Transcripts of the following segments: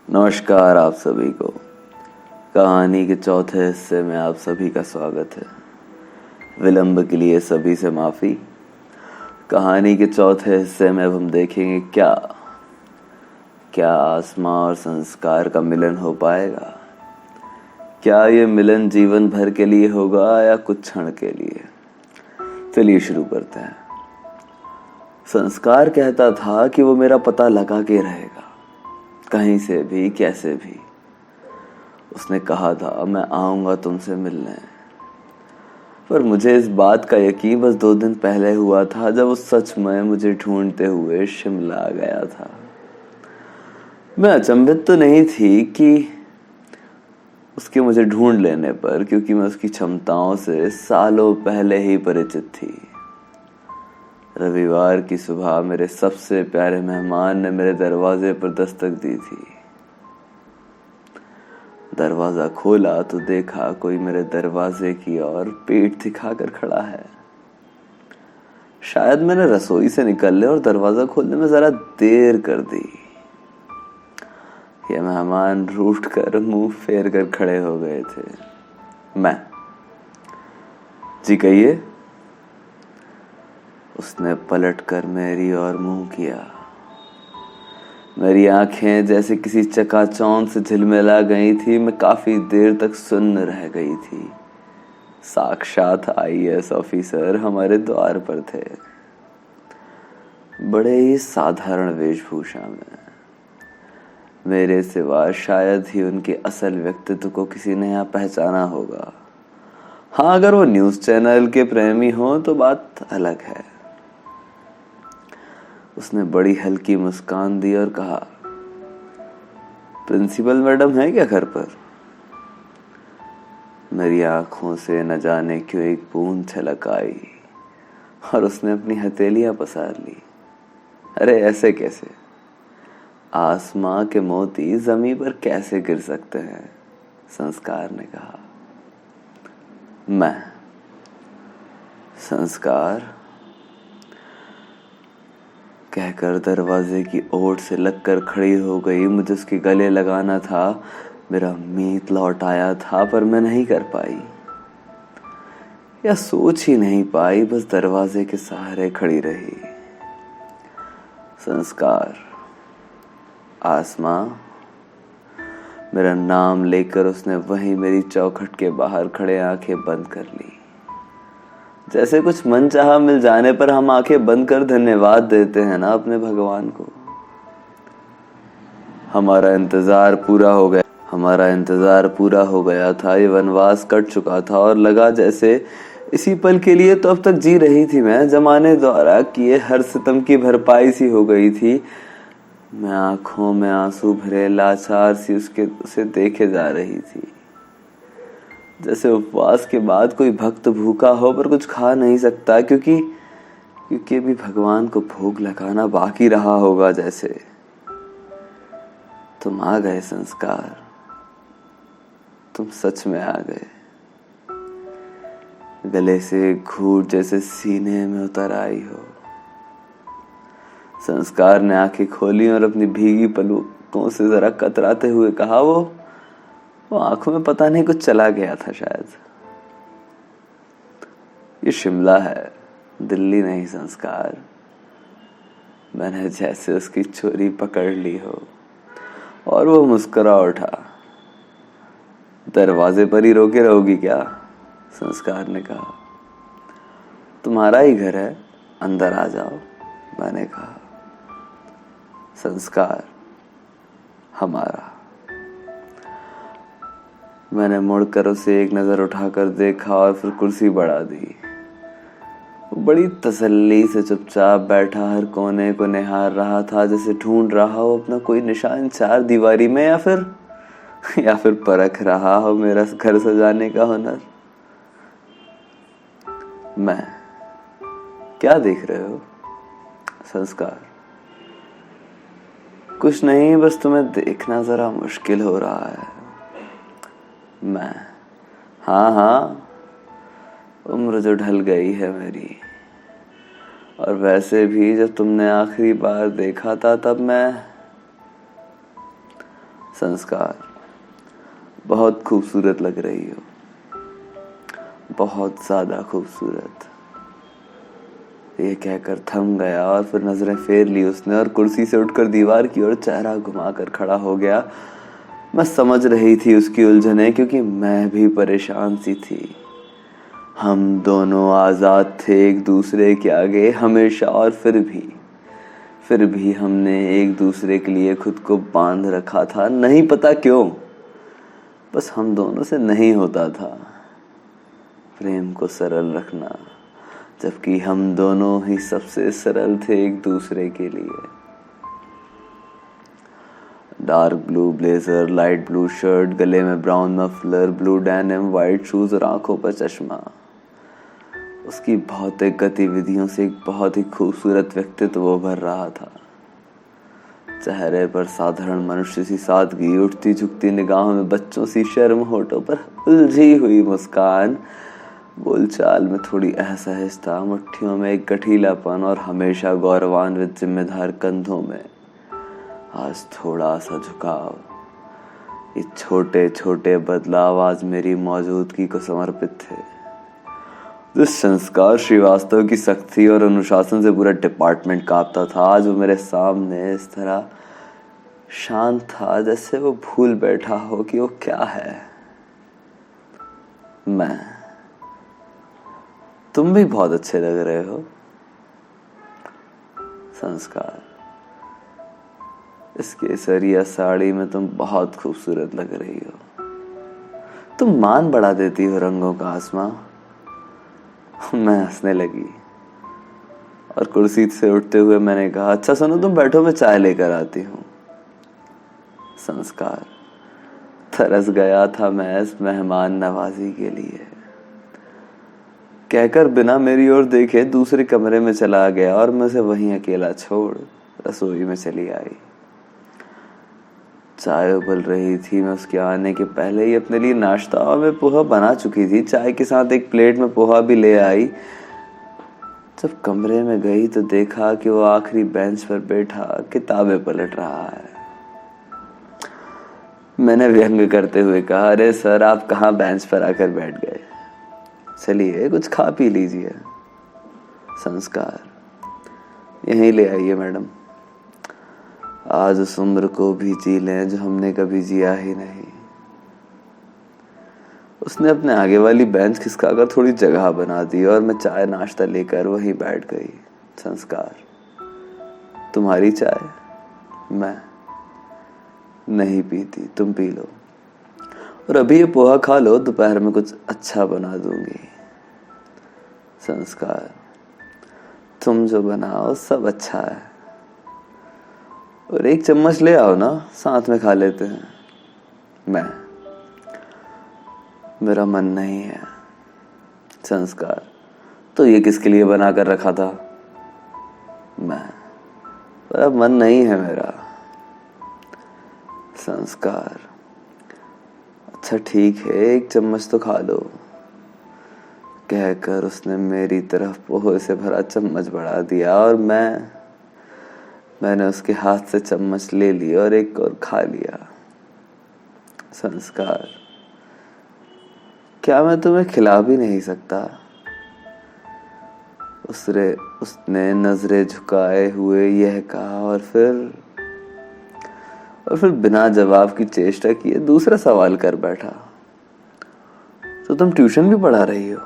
नमस्कार आप सभी को। कहानी के चौथे हिस्से में आप सभी का स्वागत है। विलंब के लिए सभी से माफ़ी। कहानी के चौथे हिस्से में अब हम देखेंगे क्या क्या आसमां और संस्कार का मिलन हो पाएगा। क्या ये मिलन जीवन भर के लिए होगा या कुछ क्षण के लिए। चलिए शुरू करते हैं। संस्कार कहता था कि वो मेरा पता लगा के रहेगा, कहीं से भी कैसे भी। उसने कहा था मैं आऊंगा तुमसे मिलने, पर मुझे इस बात का यकीन बस 2 दिन पहले हुआ था जब उस सच में मुझे ढूंढते हुए शिमला आ गया था। मैं अचंभित तो नहीं थी कि उसके मुझे ढूंढ लेने पर, क्योंकि मैं उसकी क्षमताओं से सालों पहले ही परिचित थी। रविवार की सुबह मेरे सबसे प्यारे मेहमान ने मेरे दरवाजे पर दस्तक दी थी। दरवाजा खोला तो देखा कोई मेरे दरवाजे की ओर पीठ दिखाकर खड़ा है। शायद मैंने रसोई से निकलने और दरवाजा खोलने में जरा देर कर दी। ये मेहमान रूठ कर मुंह फेर कर खड़े हो गए थे। मैं, जी कहिए। उसने पलटकर मेरी ओर मुंह किया। मेरी आंखें जैसे किसी चकाचौंध से झिलमिला गई थी। मैं काफी देर तक सुन्न रह गई थी। साक्षात आईएएस ऑफिसर हमारे द्वार पर थे, बड़े ही साधारण वेशभूषा में। मेरे सिवा शायद ही उनके असल व्यक्तित्व को किसी ने यहाँ पहचाना होगा। हाँ, अगर वो न्यूज चैनल के प्रेमी हो तो बात अलग है। उसने बड़ी हल्की मुस्कान दी और कहा, प्रिंसिपल मैडम है क्या घर पर? मेरी आंखों से न जाने क्यों एक बूंद छलक आई और उसने अपनी हथेलियां पसार ली। अरे ऐसे कैसे? आसमां के मोती जमीन पर कैसे गिर सकते हैं? संस्कार ने कहा। मैं, संस्कार कहकर दरवाजे की ओट से लगकर खड़ी हो गई। मुझे उसके गले लगाना था। मेरा मीत लौट आया था, पर मैं नहीं कर पाई या सोच ही नहीं पाई। बस दरवाजे के सहारे खड़ी रही। संस्कार, आसमां, मेरा नाम लेकर उसने वहीं मेरी चौखट के बाहर खड़े आंखें बंद कर ली। जैसे कुछ मनचाहा मिल जाने पर हम आंखें बंद कर धन्यवाद देते हैं ना अपने भगवान को। हमारा इंतजार पूरा हो गया था। ये वनवास कट चुका था और लगा जैसे इसी पल के लिए तो अब तक जी रही थी मैं। जमाने द्वारा किए हर सितम की भरपाई सी हो गई थी। मैं आंखों में आंसू भरे लाचार सी उसे देखे जा रही थी। जैसे उपवास के बाद कोई भक्त भूखा हो पर कुछ खा नहीं सकता, क्योंकि भी भगवान को भोग लगाना बाकी रहा होगा। जैसे तुम आ गए संस्कार, तुम सच में आ गए। गले से घूंट जैसे सीने में उतर आई हो। संस्कार ने आंखें खोली और अपनी भीगी पलकों से जरा कतराते हुए कहा, वो आंखों में पता नहीं कुछ चला गया था शायद। ये शिमला है, दिल्ली नहीं संस्कार। मैंने जैसे उसकी चोरी पकड़ ली हो। और वो मुस्कुरा उठा। दरवाजे पर ही रोके रहोगी क्या? संस्कार ने कहा। तुम्हारा ही घर है, अंदर आ जाओ, मैंने कहा। संस्कार, हमारा। मैंने मुड़कर उसे एक नजर उठाकर देखा और फिर कुर्सी बढ़ा दी। वो बड़ी तसल्ली से चुपचाप बैठा हर कोने को निहार रहा था, जैसे ढूंढ रहा हो अपना कोई निशान चार दीवारी में, या फिर परख रहा हो मेरा घर सजाने का हुनर। मैं, क्या देख रहे हो? संस्कार, कुछ नहीं, बस तुम्हें देखना जरा मुश्किल हो रहा है। मैं, हाँ, उम्र जो ढल गई है मेरी। और वैसे भी जब तुमने आखिरी बार देखा था तब मैं। संस्कार, बहुत खूबसूरत लग रही हो, बहुत ज्यादा खूबसूरत। ये कहकर थम गया और फिर नजरें फेर ली उसने और कुर्सी से उठकर दीवार की ओर चेहरा घुमाकर खड़ा हो गया। मैं समझ रही थी उसकी उलझनें, क्योंकि मैं भी परेशान सी थी। हम दोनों आजाद थे एक दूसरे के आगे हमेशा, और फिर भी हमने एक दूसरे के लिए खुद को बांध रखा था। नहीं पता क्यों, बस हम दोनों से नहीं होता था प्रेम को सरल रखना, जबकि हम दोनों ही सबसे सरल थे एक दूसरे के लिए। Dark blue blazer, light blue shirt, गले में brown muffler, blue denim, white shoes और आंखों पर चश्मा। उसकी भौतिक गतिविधियों से एक बहुत ही खूबसूरत व्यक्तित्व उभर रहा था। चेहरे पर साधारण मनुष्य सी सादगी, उठती झुकती निगाहों में बच्चों सी शर्म, होठों पर उलझी हुई मुस्कान, बोलचाल में थोड़ी असहजता, मुट्ठियों में एक गठीलापन और हमेशा गौरवान्वित जिम्मेदार कंधों में आज थोड़ा सा झुकाव। ये छोटे छोटे बदलाव आज मेरी मौजूदगी को समर्पित थे। जिस संस्कार श्रीवास्तव की सख्ती और अनुशासन से पूरा डिपार्टमेंट कांपता था, आज वो मेरे सामने इस तरह शांत था जैसे वो भूल बैठा हो कि वो क्या है। मैं, तुम भी बहुत अच्छे लग रहे हो। संस्कार, इस केसरिया साड़ी में तुम बहुत खूबसूरत लग रही हो। तुम मान बढ़ा देती हो रंगों का आसमां। मैं हंसने लगी और कुर्सी से उठते हुए मैंने कहा, अच्छा सुनो, तुम बैठो, मैं चाय लेकर आती हूँ। संस्कार, तरस गया था मैं इस मेहमान नवाजी के लिए। कहकर बिना मेरी ओर देखे दूसरे कमरे में चला गया और मैं उसे वहीं अकेला छोड़ रसोई में चली आई। चाय उबल रही थी। मैं उसके आने के पहले ही अपने लिए नाश्ता और मैं पोहा बना चुकी थी। चाय के साथ एक प्लेट में पोहा भी ले आई। जब कमरे में गई तो देखा कि वो आखिरी बेंच पर बैठा किताबें पलट रहा है। मैंने व्यंग करते हुए कहा, अरे सर, आप कहाँ बेंच पर आकर बैठ गए? चलिए कुछ खा पी लीजिए। संस्कार, यहीं ले आइए मैडम, आज उस उम्र को भी जी लें जो हमने कभी जिया ही नहीं। उसने अपने आगे वाली बेंच खिसकाकर थोड़ी जगह बना दी और मैं चाय नाश्ता लेकर वहीं बैठ गई। संस्कार, तुम्हारी चाय? मैं नहीं पीती, तुम पी लो, और अभी ये पोहा खा लो, दोपहर में कुछ अच्छा बना दूंगी। संस्कार, तुम जो बनाओ सब अच्छा है, और एक चम्मच ले आओ ना, साथ में खा लेते हैं। मेरा मन नहीं है। संस्कार, तो ये किसके लिए बना कर रखा था? पर अब मन नहीं है मेरा। संस्कार, अच्छा ठीक है, एक चम्मच तो खा लो। कहकर उसने मेरी तरफ पोहे से भरा चम्मच बढ़ा दिया और मैंने उसके हाथ से चम्मच ले ली और एक और खा लिया। संस्कार, क्या मैं तुम्हें खिला भी नहीं सकता? उसने नजरें झुकाए हुए यह कहा और फिर बिना जवाब की चेष्टा किए दूसरा सवाल कर बैठा, तो तुम ट्यूशन भी पढ़ा रही हो?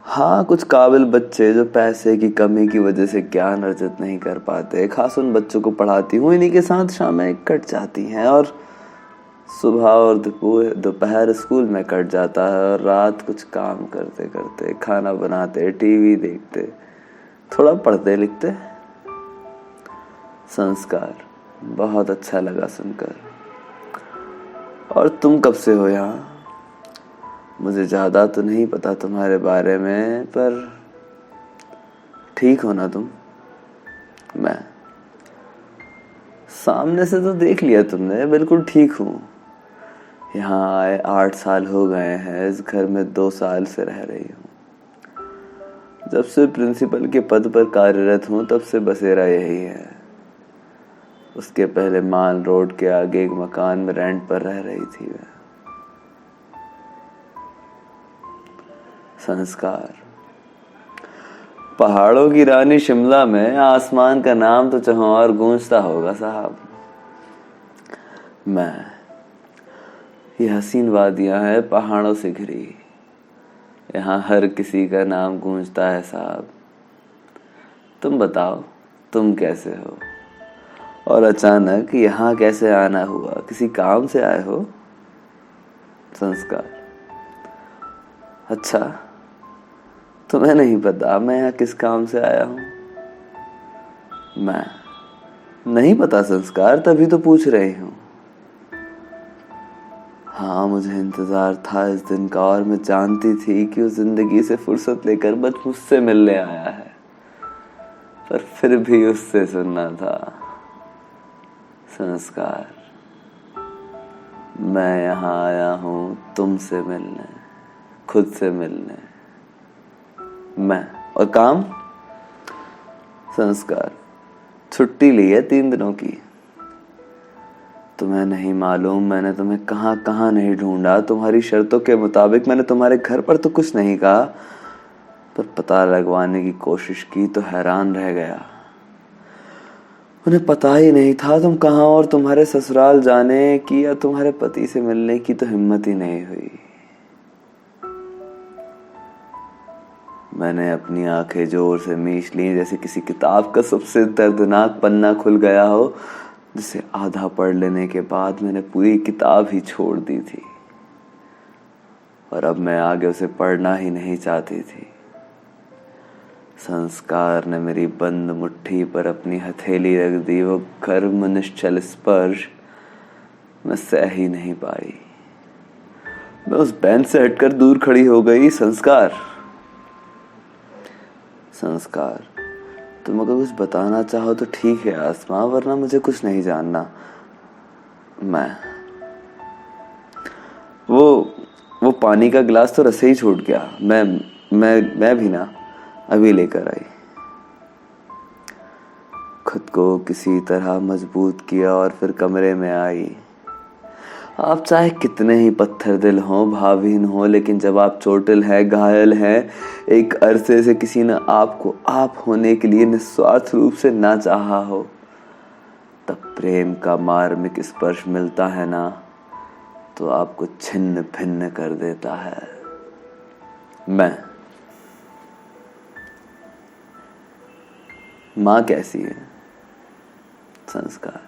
हाँ, कुछ काबिल बच्चे जो पैसे की कमी की वजह से ज्ञान अर्जित नहीं कर पाते, खास उन बच्चों को पढ़ाती हूँ। इन्हीं के साथ शामें कट जाती हैं और सुबह और दोपहर स्कूल में कट जाता है और रात कुछ काम करते करते, खाना बनाते, टीवी देखते, थोड़ा पढ़ते लिखते। संस्कार, बहुत अच्छा लगा सुनकर। और तुम कब से हो यहाँ? मुझे ज्यादा तो नहीं पता तुम्हारे बारे में, पर ठीक हो ना तुम? मैं, सामने से तो देख लिया तुमने, बिल्कुल ठीक हूँ। यहाँ आए 8 साल हो गए हैं, इस घर में 2 साल से रह रही हूँ। जब से प्रिंसिपल के पद पर कार्यरत हूँ तब से बसेरा यही है। उसके पहले माल रोड के आगे एक मकान में रेंट पर रह रही थी वह। संस्कार। पहाड़ों की रानी शिमला में आसमान का नाम तो जहां और गूंजता होगा साहब। मैं, ये हसीन वादियां हैं पहाड़ों से घिरी, यहाँ हर किसी का नाम गूंजता है साहब। तुम बताओ, तुम कैसे हो और अचानक यहाँ कैसे आना हुआ? किसी काम से आए हो? संस्कार। अच्छा, तुम्हें नहीं पता मैं यहाँ किस काम से आया हूँ? मैं, नहीं पता संस्कार, तभी तो पूछ रही हूँ। हाँ, मुझे इंतजार था इस दिन का और मैं जानती थी कि उस जिंदगी से फुर्सत लेकर बस मुझसे मिलने आया है, पर फिर भी उससे सुनना था। संस्कार। मैं यहाँ आया हूँ तुमसे मिलने, खुद से मिलने। मैं, और काम? संस्कार। छुट्टी ली है 3 दिनों की। तुम्हें नहीं मालूम मैंने तुम्हें कहाँ कहाँ नहीं ढूंढा। तुम्हारी शर्तों के मुताबिक मैंने तुम्हारे घर पर तो कुछ नहीं कहा, पर पता लगवाने की कोशिश की तो हैरान रह गया। उन्हें पता ही नहीं था तुम कहाँ, और तुम्हारे ससुराल जाने की या तुम्हारे पति से मिलने की तो हिम्मत ही नहीं हुई। मैंने अपनी आंखें जोर से मीच ली, जैसे किसी किताब का सबसे दर्दनाक पन्ना खुल गया हो, जिसे आधा पढ़ लेने के बाद मैंने पूरी किताब ही छोड़ दी थी, और अब मैं आगे उसे पढ़ना ही नहीं चाहती थी। संस्कार ने मेरी बंद मुट्ठी पर अपनी हथेली रख दी। वो गर्म निश्चल स्पर्श मैं सह ही नहीं पाई। मैं उस बेंच से हटकर दूर खड़ी हो गई। संस्कार। संस्कार। तुम अगर कुछ बताना चाहो तो ठीक है आसमां, वरना मुझे कुछ नहीं जानना। मैं, वो पानी का गिलास तो रसे ही छूट गया। मैं भी ना अभी लेकर आई। खुद को किसी तरह मजबूत किया और फिर कमरे में आई। आप चाहे कितने ही पत्थर दिल हों, भावहीन हो, लेकिन जब आप चोटिल हैं, घायल हैं, एक अरसे से किसी ने आपको आप होने के लिए निस्वार्थ रूप से ना चाहा हो, तब प्रेम का मार्मिक स्पर्श मिलता है ना, तो आपको छिन्न भिन्न कर देता है। मैं। माँ कैसी है? संस्कार।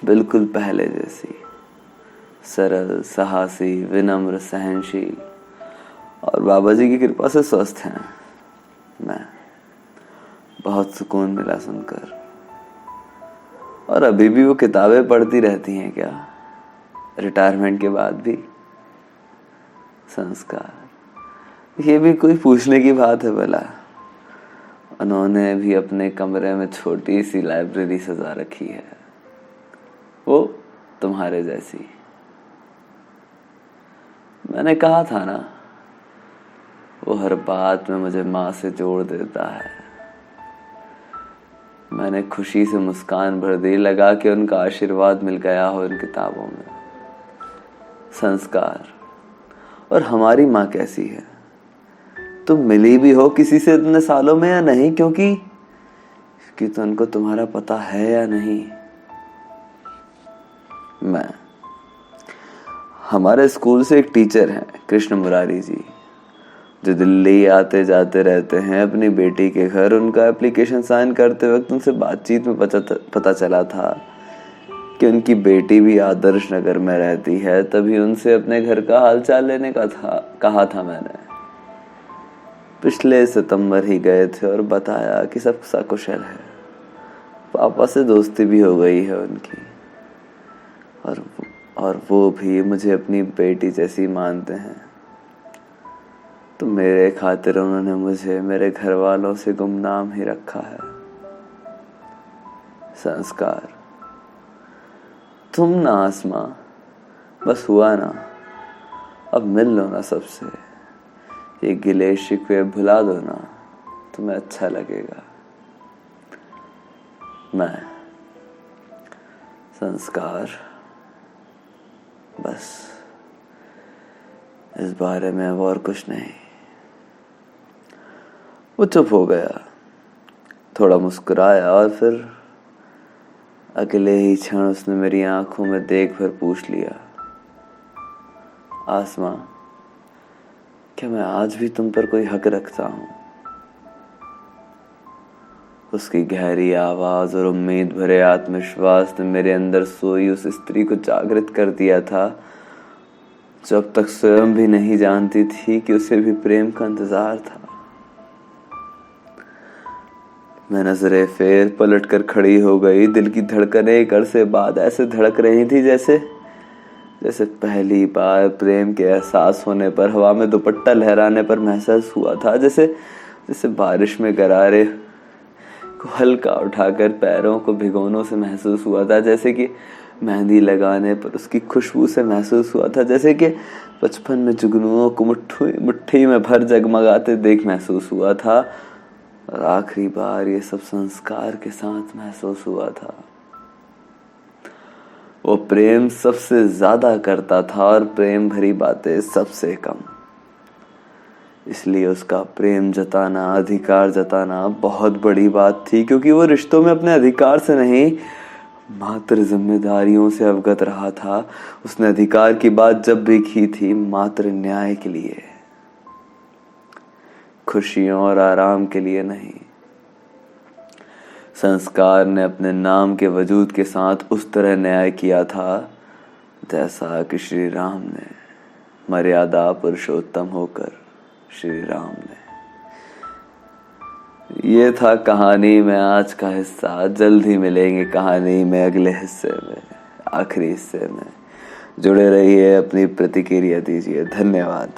बिल्कुल पहले जैसी, सरल, साहसी, विनम्र, सहनशील, और बाबा जी की कृपा से स्वस्थ हैं। मैं, बहुत सुकून मिला सुनकर। और अभी भी वो किताबें पढ़ती रहती हैं क्या, रिटायरमेंट के बाद भी? संस्कार। ये भी कोई पूछने की बात है भला? उन्होंने भी अपने कमरे में छोटी सी लाइब्रेरी सजा रखी है, वो तुम्हारे जैसी। मैंने कहा था ना, वो हर बात में मुझे माँ से जोड़ देता है। मैंने खुशी से मुस्कान भर दी, लगा कि उनका आशीर्वाद मिल गया हो इन किताबों में। संस्कार। और हमारी माँ कैसी है? तुम मिली भी हो किसी से इतने सालों में या नहीं? क्योंकि तो उनको तुम्हारा पता है या नहीं? मैं, हमारे स्कूल से एक टीचर हैं, कृष्ण मुरारी जी, जो दिल्ली आते जाते रहते हैं अपनी बेटी के घर। उनका एप्लीकेशन साइन करते वक्त उनसे बातचीत में पता चला था कि उनकी बेटी भी आदर्श नगर में रहती है। तभी उनसे अपने घर का हालचाल लेने का कहा था मैंने। पिछले सितंबर ही गए थे और बताया कि सब सकुशल है। पापा से दोस्ती भी हो गई है उनकी, और वो भी मुझे अपनी बेटी जैसी मानते हैं। तो मेरे खातिर उन्होंने मुझे मेरे घर वालों से गुमनाम ही रखा है। संस्कार। तुम ना आसमां, बस हुआ ना, अब मिल लो ना सबसे, ये गिले शिकवे भुला दो ना, तुम्हें अच्छा लगेगा। मैं, संस्कार, बस इस बारे में अब और कुछ नहीं। वो चुप हो गया, थोड़ा मुस्कुराया और फिर अगले ही क्षण उसने मेरी आंखों में देख कर पूछ लिया, आसमां, क्या मैं आज भी तुम पर कोई हक रखता हूं? उसकी गहरी आवाज और उम्मीद भरे आत्मविश्वास ने मेरे अंदर सोई उस स्त्री को जागृत कर दिया था जो अब तक स्वयं भी नहीं जानती थी कि उसे भी प्रेम का इंतजार था। मैं नजरें फेर पलट कर खड़ी हो गई। दिल की धड़कनें एक अरसे बाद ऐसे धड़क रही थी जैसे पहली बार प्रेम के एहसास होने पर हवा में दुपट्टा लहराने पर महसूस हुआ था। जैसे बारिश में गरारे को हल्का उठाकर पैरों को भिगोनों से महसूस हुआ था। जैसे कि मेहंदी लगाने पर उसकी खुशबू से महसूस हुआ था। जैसे कि बचपन में जुगनुओं को मुट्ठी में भर जगमगाते देख महसूस हुआ था। और आखिरी बार ये सब संस्कार के साथ महसूस हुआ था। वो प्रेम सबसे ज्यादा करता था और प्रेम भरी बातें सबसे कम। इसलिए उसका प्रेम जताना, अधिकार जताना बहुत बड़ी बात थी, क्योंकि वो रिश्तों में अपने अधिकार से नहीं मात्र जिम्मेदारियों से अवगत रहा था। उसने अधिकार की बात जब भी की थी मात्र न्याय के लिए, खुशियों और आराम के लिए नहीं। संस्कार ने अपने नाम के वजूद के साथ उस तरह न्याय किया था जैसा कि श्री राम ने, मर्यादा पुरुषोत्तम होकर श्री राम ने। ये था कहानी में आज का हिस्सा। जल्द ही मिलेंगे कहानी में अगले हिस्से में, आखिरी हिस्से में। जुड़े रहिए, अपनी प्रतिक्रिया दीजिए। धन्यवाद।